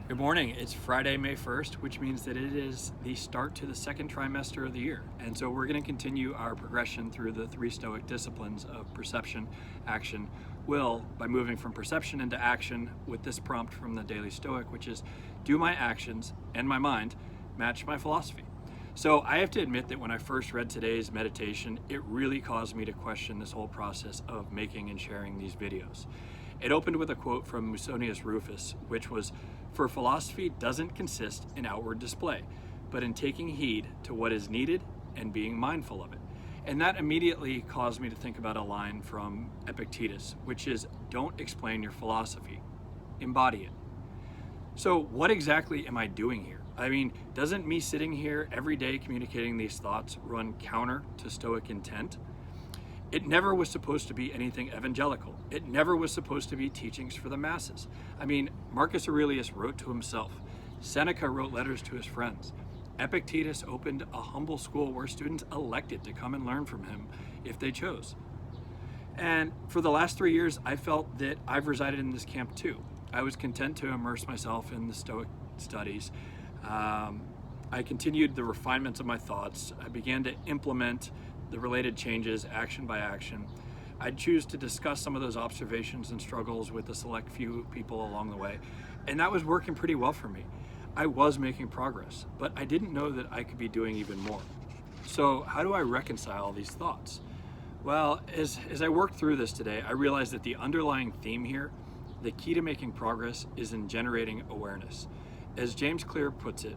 Good morning. It's Friday, May 1st, which means that it is the start to the second trimester of the year. And so we're going to continue our progression through the three Stoic disciplines of perception, action, will, by moving from perception into action with this prompt from the Daily Stoic, which is, do my actions and my mind match my philosophy? So I have to admit that when I first read today's meditation, it really caused me to question this whole process of making and sharing these videos. It opened with a quote from Musonius Rufus, which was, "For philosophy doesn't consist in outward display, but in taking heed to what is needed and being mindful of it." And that immediately caused me to think about a line from Epictetus, which is, "Don't explain your philosophy, embody it." So what exactly am I doing here? I mean, doesn't me sitting here every day communicating these thoughts run counter to Stoic intent? It never was supposed to be anything evangelical. It never was supposed to be teachings for the masses. I mean, Marcus Aurelius wrote to himself. Seneca wrote letters to his friends. Epictetus opened a humble school where students elected to come and learn from him if they chose. And for the last 3 years, I felt that I've resided in this camp too. I was content to immerse myself in the Stoic studies. I continued the refinements of my thoughts. I began to implement the related changes action by action. I'd choose to discuss some of those observations and struggles with a select few people along the way, and that was working pretty well for me. I was making progress, but I didn't know that I could be doing even more. So how do I reconcile these thoughts? Well, as I worked through this today, I realized that the underlying theme here, the key to making progress, is in generating awareness. As James Clear puts it,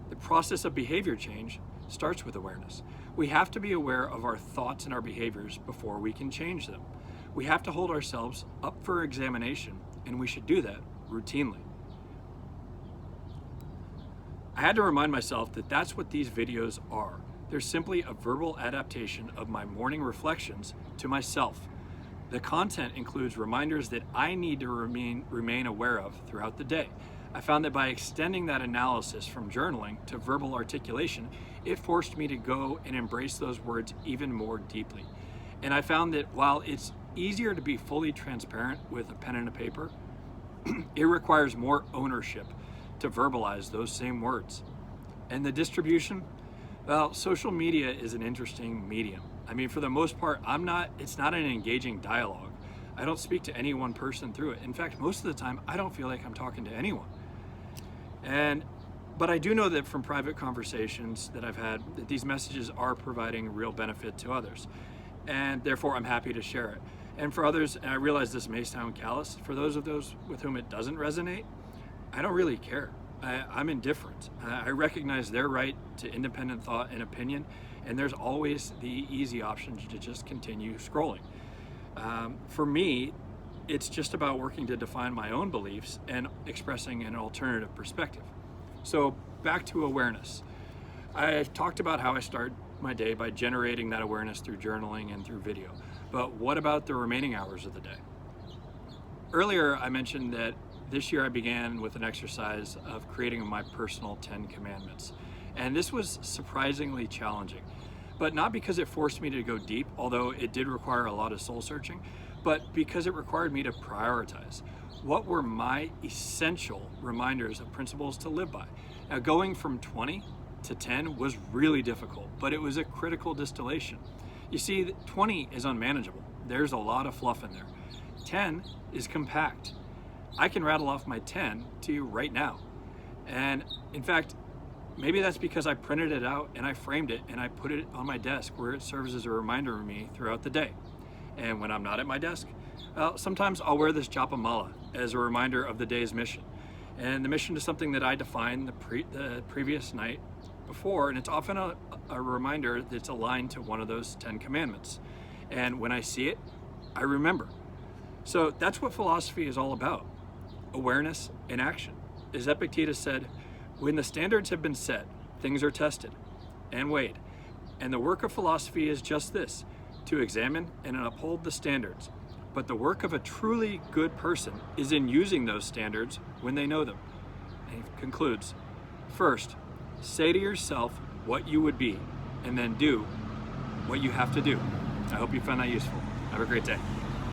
the process of behavior change starts with awareness. We have to be aware of our thoughts and our behaviors before we can change them. We have to hold ourselves up for examination, and we should do that routinely. I had to remind myself that that's what these videos are. They're simply a verbal adaptation of my morning reflections to myself. The content includes reminders that I need to remain aware of throughout the day. I found that by extending that analysis from journaling to verbal articulation, it forced me to go and embrace those words even more deeply. And I found that while it's easier to be fully transparent with a pen and a paper, it requires more ownership to verbalize those same words. And the distribution? Well, social media is an interesting medium. I mean, for the most part, it's not an engaging dialogue. I don't speak to any one person through it. In fact, most of the time, I don't feel like I'm talking to anyone. But I do know that from private conversations that I've had, that these messages are providing real benefit to others. And therefore, I'm happy to share it. And for others, and I realize this may sound callous, for those with whom it doesn't resonate, I don't really care. I'm indifferent. I recognize their right to independent thought and opinion, and there's always the easy option to just continue scrolling. For me, it's just about working to define my own beliefs and expressing an alternative perspective. So back to awareness. I've talked about how I start my day by generating that awareness through journaling and through video. But what about the remaining hours of the day? Earlier, I mentioned that this year I began with an exercise of creating my personal 10 commandments. And this was surprisingly challenging, but not because it forced me to go deep, although it did require a lot of soul searching, but because it required me to prioritize. What were my essential reminders of principles to live by? Now, going from 20 to 10 was really difficult, but it was a critical distillation. You see, 20 is unmanageable. There's a lot of fluff in there. 10 is compact. I can rattle off my 10 to you right now. And in fact, maybe that's because I printed it out and I framed it and I put it on my desk where it serves as a reminder of me throughout the day. And when I'm not at my desk, sometimes I'll wear this japa mala as a reminder of the day's mission. And the mission is something that I defined the previous night before, and it's often a reminder that's aligned to one of those 10 commandments. And when I see it, I remember. So that's what philosophy is all about, awareness and action. As Epictetus said, when the standards have been set, things are tested and weighed. And the work of philosophy is just this, to examine and uphold the standards. But the work of a truly good person is in using those standards when they know them. And he concludes, first, say to yourself what you would be, and then do what you have to do. I hope you found that useful. Have a great day.